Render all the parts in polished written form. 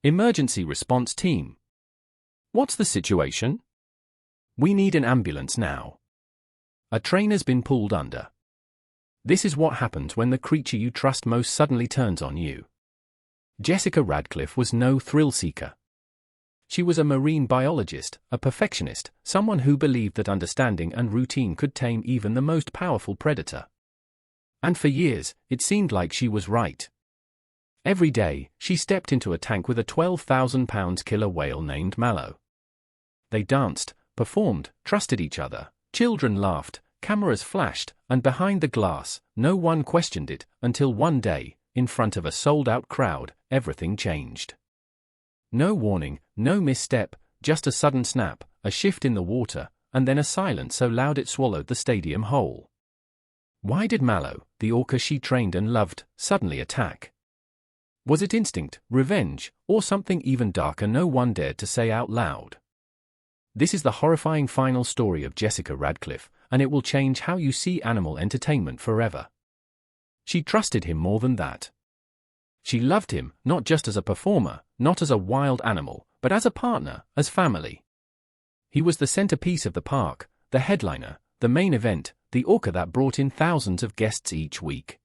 Emergency response team. What's the situation? We need an ambulance now. A trainer's been pulled under. This is what happens when the creature you trust most suddenly turns on you. Jessica Radcliffe was no thrill-seeker. She was a marine biologist, a perfectionist, someone who believed that understanding and routine could tame even the most powerful predator. And for years, it seemed like she was right. Every day, she stepped into a tank with a 12,000-pound killer whale named Mallow. They danced, performed, trusted each other, children laughed, cameras flashed, and behind the glass, no one questioned it, until one day, in front of a sold-out crowd, everything changed. No warning, no misstep, just a sudden snap, a shift in the water, and then a silence so loud it swallowed the stadium whole. Why did Mallow, the orca she trained and loved, suddenly attack? Was it instinct, revenge, or something even darker no one dared to say out loud? This is the horrifying final story of Jessica Radcliffe, and it will change how you see animal entertainment forever. She trusted him more than that. She loved him, not just as a performer, not as a wild animal, but as a partner, as family. He was the centerpiece of the park, the headliner, the main event, the orca that brought in thousands of guests each week.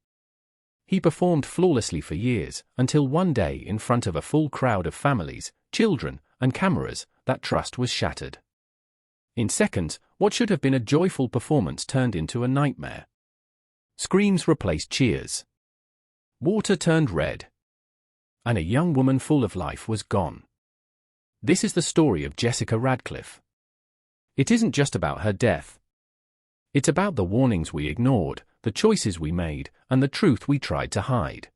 He performed flawlessly for years, until one day in front of a full crowd of families, children, and cameras, that trust was shattered. In seconds, what should have been a joyful performance turned into a nightmare. Screams replaced cheers. Water turned red. And a young woman full of life was gone. This is the story of Jessica Radcliffe. It isn't just about her death. It's about the warnings we ignored, the choices we made, and the truth we tried to hide.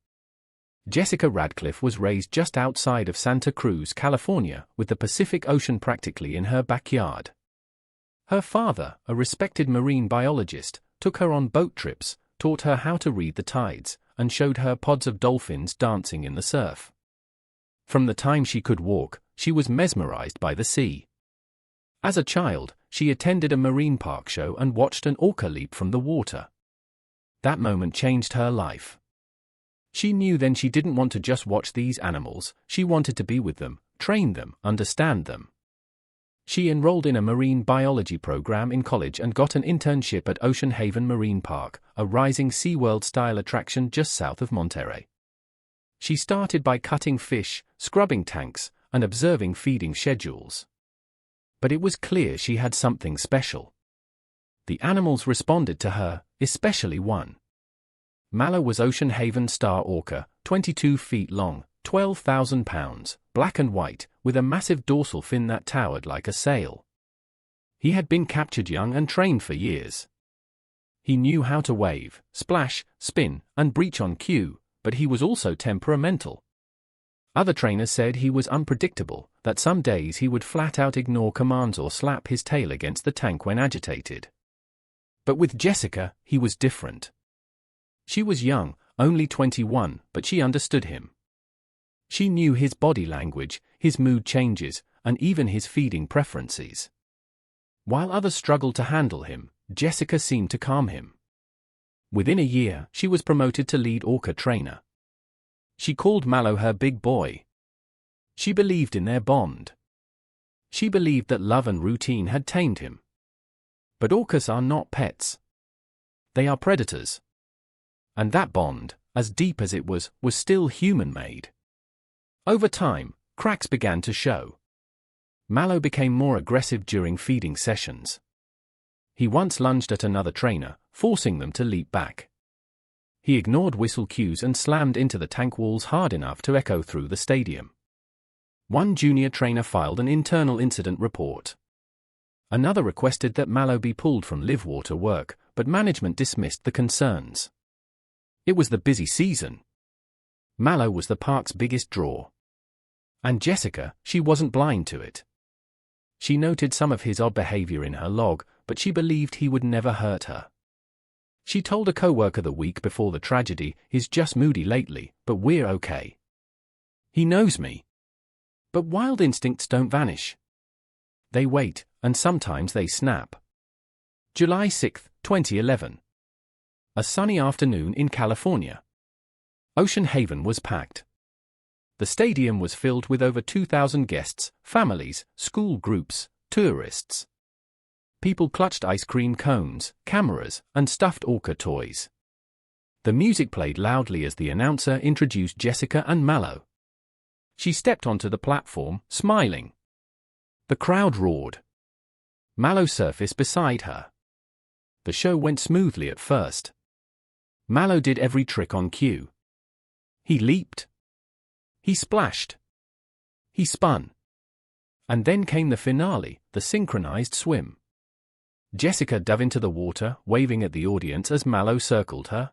Jessica Radcliffe was raised just outside of Santa Cruz, California, with the Pacific Ocean practically in her backyard. Her father, a respected marine biologist, took her on boat trips, taught her how to read the tides, and showed her pods of dolphins dancing in the surf. From the time she could walk, she was mesmerized by the sea. As a child, she attended a marine park show and watched an orca leap from the water. That moment changed her life. She knew then she didn't want to just watch these animals, she wanted to be with them, train them, understand them. She enrolled in a marine biology program in college and got an internship at Ocean Haven Marine Park, a rising SeaWorld-style attraction just south of Monterey. She started by cutting fish, scrubbing tanks, and observing feeding schedules. But it was clear she had something special. The animals responded to her, especially one. Mallow was Ocean Haven's star orca, 22 feet long, 12,000 pounds, black and white, with a massive dorsal fin that towered like a sail. He had been captured young and trained for years. He knew how to wave, splash, spin, and breach on cue, but he was also temperamental. Other trainers said he was unpredictable, that some days he would flat out ignore commands or slap his tail against the tank when agitated. But with Jessica, he was different. She was young, only 21, but she understood him. She knew his body language, his mood changes, and even his feeding preferences. While others struggled to handle him, Jessica seemed to calm him. Within a year, she was promoted to lead orca trainer. She called Mallow her big boy. She believed in their bond. She believed that love and routine had tamed him. But orcas are not pets. They are predators. And that bond, as deep as it was still human-made. Over time, cracks began to show. Mallow became more aggressive during feeding sessions. He once lunged at another trainer, forcing them to leap back. He ignored whistle cues and slammed into the tank walls hard enough to echo through the stadium. One junior trainer filed an internal incident report. Another requested that Mallow be pulled from live water work, but management dismissed the concerns. It was the busy season. Mallow was the park's biggest draw. And Jessica, she wasn't blind to it. She noted some of his odd behavior in her log, but she believed he would never hurt her. She told a co-worker the week before the tragedy, "He's just moody lately, but we're okay. He knows me." But wild instincts don't vanish. They wait, and sometimes they snap. July 6, 2011. A sunny afternoon in California. Ocean Haven was packed. The stadium was filled with over 2,000 guests, families, school groups, tourists. People clutched ice cream cones, cameras, and stuffed Ocar toys. The music played loudly as the announcer introduced Jessica and Mallow. She stepped onto the platform, smiling. The crowd roared. Mallow surfaced beside her. The show went smoothly at first. Mallow did every trick on cue. He leaped. He splashed. He spun. And then came the finale, the synchronized swim. Jessica dove into the water, waving at the audience as Mallow circled her.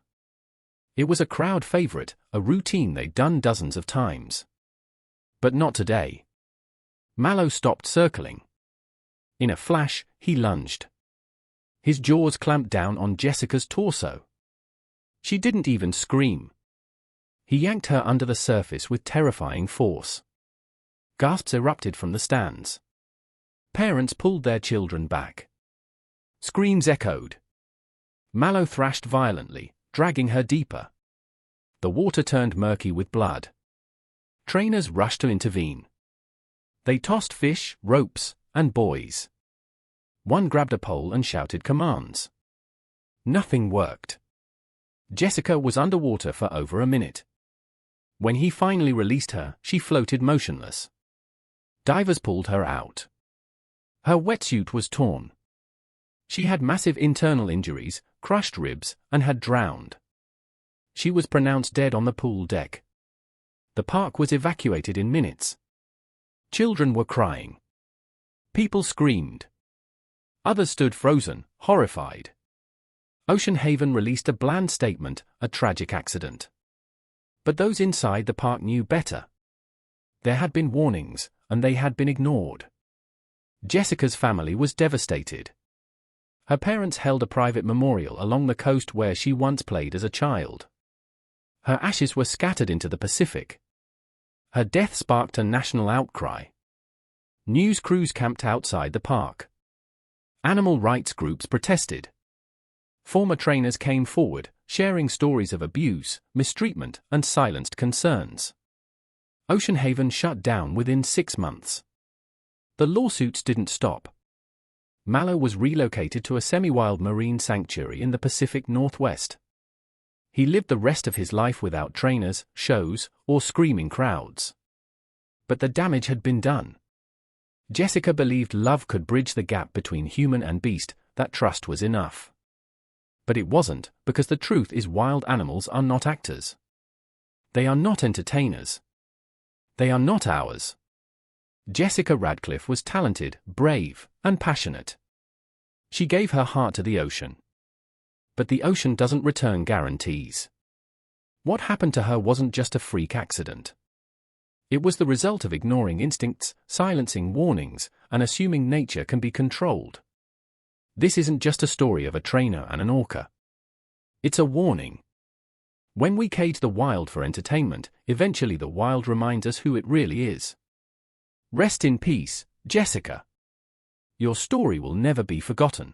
It was a crowd favorite, a routine they'd done dozens of times. But not today. Mallow stopped circling. In a flash, he lunged. His jaws clamped down on Jessica's torso. She didn't even scream. He yanked her under the surface with terrifying force. Gasps erupted from the stands. Parents pulled their children back. Screams echoed. Mallow thrashed violently, dragging her deeper. The water turned murky with blood. Trainers rushed to intervene. They tossed fish, ropes, and buoys. One grabbed a pole and shouted commands. Nothing worked. Jessica was underwater for over a minute. When he finally released her, she floated motionless. Divers pulled her out. Her wetsuit was torn. She had massive internal injuries, crushed ribs, and had drowned. She was pronounced dead on the pool deck. The park was evacuated in minutes. Children were crying. People screamed. Others stood frozen, horrified. Ocean Haven released a bland statement, a tragic accident. But those inside the park knew better. There had been warnings, and they had been ignored. Jessica's family was devastated. Her parents held a private memorial along the coast where she once played as a child. Her ashes were scattered into the Pacific. Her death sparked a national outcry. News crews camped outside the park. Animal rights groups protested. Former trainers came forward, sharing stories of abuse, mistreatment, and silenced concerns. Ocean Haven shut down within 6 months. The lawsuits didn't stop. Mallow was relocated to a semi-wild marine sanctuary in the Pacific Northwest. He lived the rest of his life without trainers, shows, or screaming crowds. But the damage had been done. Jessica believed love could bridge the gap between human and beast, that trust was enough. But it wasn't, because the truth is wild animals are not actors. They are not entertainers. They are not ours. Jessica Radcliffe was talented, brave, and passionate. She gave her heart to the ocean. But the ocean doesn't return guarantees. What happened to her wasn't just a freak accident. It was the result of ignoring instincts, silencing warnings, and assuming nature can be controlled. This isn't just a story of a trainer and an orca. It's a warning. When we cage the wild for entertainment, eventually the wild reminds us who it really is. Rest in peace, Jessica. Your story will never be forgotten.